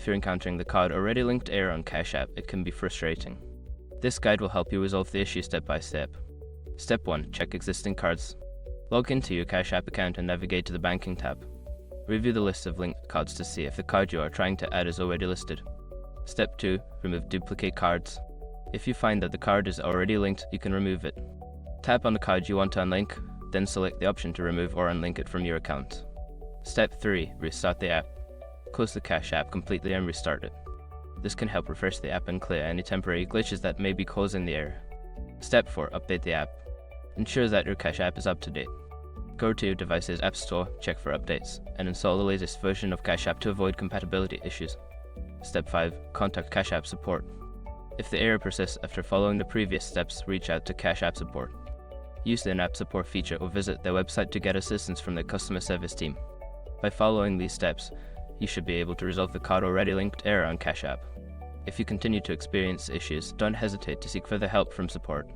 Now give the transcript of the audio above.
If you're encountering the card already linked error on Cash App, it can be frustrating. This guide will help you resolve the issue step by step. Step 1. Check existing cards. Log into your Cash App account and navigate to the Banking tab. Review the list of linked cards to see if the card you are trying to add is already listed. Step 2. Remove duplicate cards. If you find that the card is already linked, you can remove it. Tap on the card you want to unlink, then select the option to remove or unlink it from your account. Step 3. Restart the app. Close the Cash App completely and restart it. This can help refresh the app and clear any temporary glitches that may be causing the error. Step 4. Update the app. Ensure that your Cash App is up to date. Go to your device's App Store, check for updates, and install the latest version of Cash App to avoid compatibility issues. Step 5. Contact Cash App support. If the error persists after following the previous steps, reach out to Cash App support. Use the in-app support feature or visit their website to get assistance from the customer service team. By following these steps, you should be able to resolve the card already linked error on Cash App. If you continue to experience issues, don't hesitate to seek further help from support.